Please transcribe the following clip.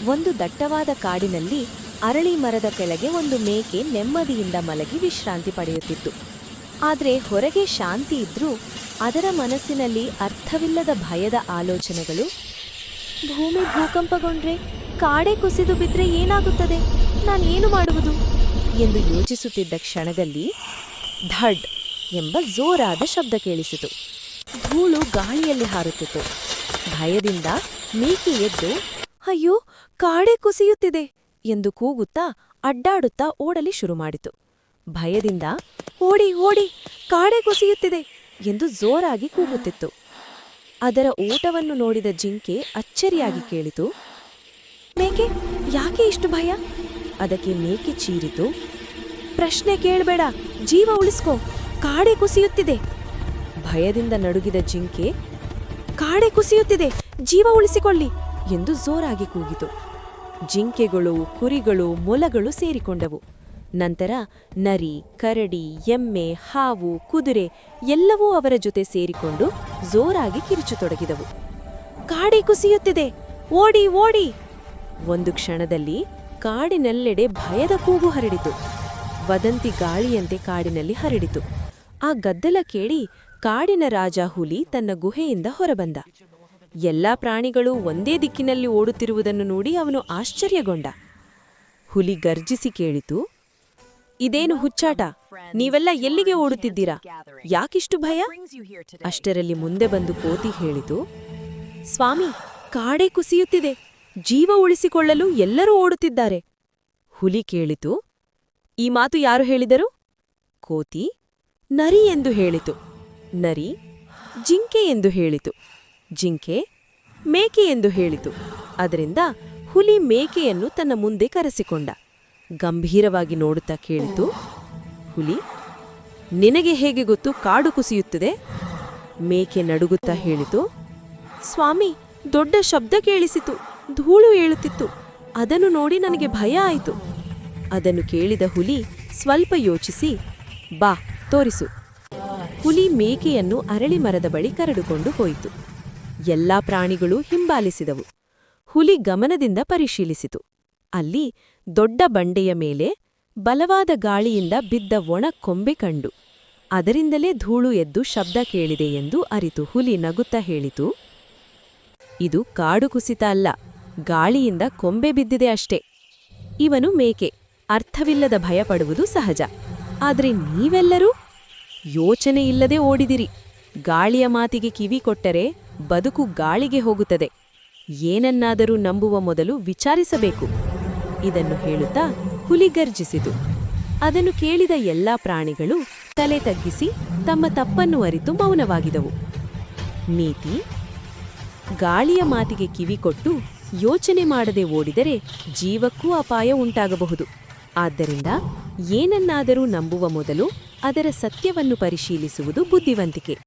ಒಂದು ದಟ್ಟವಾದ ಕಾಡಿನಲ್ಲಿ ಅರಳಿ ಮರದ ಕೆಳಗೆ ಒಂದು ಮೇಕೆ ನೆಮ್ಮದಿಯಿಂದ ಮಲಗಿ ವಿಶ್ರಾಂತಿ ಪಡೆಯುತ್ತಿತ್ತು. ಆದರೆ ಹೊರಗೆ ಶಾಂತಿ ಇದ್ರೂ ಅದರ ಮನಸ್ಸಿನಲ್ಲಿ ಅರ್ಥವಿಲ್ಲದ ಭಯದ ಆಲೋಚನೆಗಳು. ಭೂಮಿ ಭೂಕಂಪಗೊಂಡ್ರೆ, ಕಾಡೆ ಕುಸಿದು ಬಿದ್ರೆ ಏನಾಗುತ್ತದೆ, ನಾನೇನು ಮಾಡುವುದು ಎಂದು ಯೋಚಿಸುತ್ತಿದ್ದ ಕ್ಷಣದಲ್ಲಿ ಧಡ್ ಎಂಬ ಜೋರಾದ ಶಬ್ದ ಕೇಳಿಸಿತು. ಧೂಳು ಗಾಳಿಯಲ್ಲಿ ಹಾರುತ್ತಿತ್ತು. ಭಯದಿಂದ ಮೇಕೆ ಎದ್ದು, ಅಯ್ಯೋ, ಕಾಡೆ ಕುಸಿಯುತ್ತಿದೆ ಎಂದು ಕೂಗುತ್ತಾ ಅಡ್ಡಾಡುತ್ತಾ ಓಡಲಿ ಶುರುಮಾಡಿತು. ಭಯದಿಂದ ಓಡಿ ಓಡಿ, ಕಾಡೆ ಕುಸಿಯುತ್ತಿದೆ ಎಂದು ಜೋರಾಗಿ ಕೂಗುತ್ತಿತ್ತು. ಅದರ ಓಟವನ್ನು ನೋಡಿದ ಜಿಂಕೆ ಅಚ್ಚರಿಯಾಗಿ ಕೇಳಿತು, ಮೇಕೆ, ಯಾಕೆ ಇಷ್ಟು ಭಯ? ಅದಕ್ಕೆ ಮೇಕೆ ಚೀರಿತು, ಪ್ರಶ್ನೆ ಕೇಳಬೇಡ, ಜೀವ ಉಳಿಸ್ಕೋ, ಕಾಡೆ ಕುಸಿಯುತ್ತಿದೆ. ಭಯದಿಂದ ನಡುಗಿದ ಜಿಂಕೆ, ಕಾಡೆ ಕುಸಿಯುತ್ತಿದೆ, ಜೀವ ಉಳಿಸಿಕೊಳ್ಳಿ ಎಂದು ಜೋರಾಗಿ ಕೂಗಿತು. ಜಿಂಕೆಗಳು, ಕುರಿಗಳು, ಮೊಲಗಳು ಸೇರಿಕೊಂಡವು. ನಂತರ ನರಿ, ಕರಡಿ, ಎಮ್ಮೆ, ಹಾವು, ಕುದುರೆ ಎಲ್ಲವೂ ಅವರ ಜೊತೆ ಸೇರಿಕೊಂಡು ಜೋರಾಗಿ ಕಿರುಚತೊಡಗಿದವು. ಕಾಡೆ ಕುಸಿಯುತ್ತಿದೆ, ಓಡಿ ಓಡಿ! ಒಂದು ಕ್ಷಣದಲ್ಲಿ ಕಾಡಿನೆಲ್ಲೆಡೆ ಭಯದ ಕೂಗು ಹರಡಿತು. ವದಂತಿ ಗಾಳಿಯಂತೆ ಕಾಡಿನಲ್ಲಿ ಹರಡಿತು. ಆ ಗದ್ದಲ ಕೇಳಿ ಕಾಡಿನ ರಾಜ ಹುಲಿ ತನ್ನ ಗುಹೆಯಿಂದ ಹೊರಬಂದ. ಎಲ್ಲಾ ಪ್ರಾಣಿಗಳು ಒಂದೇ ದಿಕ್ಕಿನಲ್ಲಿ ಓಡುತ್ತಿರುವುದನ್ನು ನೋಡಿ ಅವನು ಆಶ್ಚರ್ಯಗೊಂಡ. ಹುಲಿ ಗರ್ಜಿಸಿ ಕೇಳಿತು, ಇದೇನು ಹುಚ್ಚಾಟ? ನೀವೆಲ್ಲ ಎಲ್ಲಿಗೆ ಓಡುತ್ತಿದ್ದೀರಾ? ಯಾಕಿಷ್ಟು ಭಯ? ಅಷ್ಟರಲ್ಲಿ ಮುಂದೆ ಬಂದು ಕೋತಿ ಹೇಳಿತು, ಸ್ವಾಮಿ, ಕಾಡೆ ಕುಸಿಯುತ್ತಿದೆ, ಜೀವ ಉಳಿಸಿಕೊಳ್ಳಲು ಎಲ್ಲರೂ ಓಡುತ್ತಿದ್ದಾರೆ. ಹುಲಿ ಕೇಳಿತು, ಈ ಮಾತು ಯಾರು ಹೇಳಿದರು? ಕೋತಿ ನರಿ ಎಂದು ಹೇಳಿತು. ನರಿ ಜಿಂಕೆ ಎಂದು ಹೇಳಿತು. ಜಿಂಕೆ ಮೇಕೆ ಎಂದು ಹೇಳಿತು. ಅದರಿಂದ ಹುಲಿ ಮೇಕೆಯನ್ನು ತನ್ನ ಮುಂದೆ ಕರೆಸಿಕೊಂಡ. ಗಂಭೀರವಾಗಿ ನೋಡುತ್ತಾ ಕೇಳಿತು, ಹುಲಿ, ನಿನಗೆ ಹೇಗೆ ಗೊತ್ತು ಕಾಡು ಕುಸಿಯುತ್ತದೆ? ಮೇಕೆ ನಡುಗುತ್ತಾ ಹೇಳಿತು, ಸ್ವಾಮಿ, ದೊಡ್ಡ ಶಬ್ದ ಕೇಳಿಸಿತು, ಧೂಳು ಏಳುತ್ತಿತ್ತು, ಅದನ್ನು ನೋಡಿ ನನಗೆ ಭಯ ಆಯಿತು. ಅದನ್ನು ಕೇಳಿದ ಹುಲಿ ಸ್ವಲ್ಪ ಯೋಚಿಸಿ, ಬಾ ತೋರಿಸು. ಹುಲಿ ಮೇಕೆಯನ್ನು ಅರಳಿ ಮರದ ಬಳಿ ಕರೆದುಕೊಂಡು ಹೋಯಿತು. ಎಲ್ಲಾ ಪ್ರಾಣಿಗಳು ಹಿಂಬಾಲಿಸಿದವು. ಹುಲಿ ಗಮನದಿಂದ ಪರಿಶೀಲಿಸಿತು. ಅಲ್ಲಿ ದೊಡ್ಡ ಬಂಡೆಯ ಮೇಲೆ ಬಲವಾದ ಗಾಳಿಯಿಂದ ಬಿದ್ದ ಒಣ ಕೊಂಬೆ ಕಂಡು. ಅದರಿಂದಲೇ ಧೂಳು ಎದ್ದು ಶಬ್ದ ಕೇಳಿದೆ ಎಂದು ಅರಿತು ಹುಲಿ ನಗುತ್ತಾ ಹೇಳಿತು, ಇದು ಕಾಡು ಕುಸಿತ ಅಲ್ಲ, ಗಾಳಿಯಿಂದ ಕೊಂಬೆ ಬಿದ್ದಿದೆ ಅಷ್ಟೇ. ಇವನು ಮೇಕೆ, ಅರ್ಥವಿಲ್ಲದ ಭಯಪಡುವುದು ಸಹಜ. ಆದರೆ ನೀವೆಲ್ಲರೂ ಯೋಚನೆ ಇಲ್ಲದೆ ಓಡಿದಿರಿ. ಗಾಳಿಯ ಮಾತಿಗೆ ಕಿವಿ ಕೊಟ್ಟರೆ ಬದುಕು ಗಾಳಿಗೆ ಹೋಗುತ್ತದೆ. ಏನನ್ನಾದರೂ ನಂಬುವ ಮೊದಲು ವಿಚಾರಿಸಬೇಕು. ಇದನ್ನು ಹೇಳುತ್ತಾ ಹುಲಿ ಗರ್ಜಿಸಿತು. ಅದನ್ನು ಕೇಳಿದ ಎಲ್ಲಾ ಪ್ರಾಣಿಗಳು ತಲೆ ತಗ್ಗಿಸಿ ತಮ್ಮ ತಪ್ಪನ್ನು ಅರಿತು ಮೌನವಾಗಿದವು. ನೀತಿ: ಗಾಳಿಯ ಮಾತಿಗೆ ಕಿವಿ ಕೊಟ್ಟು ಯೋಚನೆ ಮಾಡದೆ ಓಡಿದರೆ ಜೀವಕ್ಕೂ ಅಪಾಯ ಉಂಟಾಗಬಹುದು. ಆದ್ದರಿಂದ ಏನನ್ನಾದರೂ ನಂಬುವ ಮೊದಲು ಅದರ ಸತ್ಯವನ್ನು ಪರಿಶೀಲಿಸುವುದು ಬುದ್ಧಿವಂತಿಕೆ.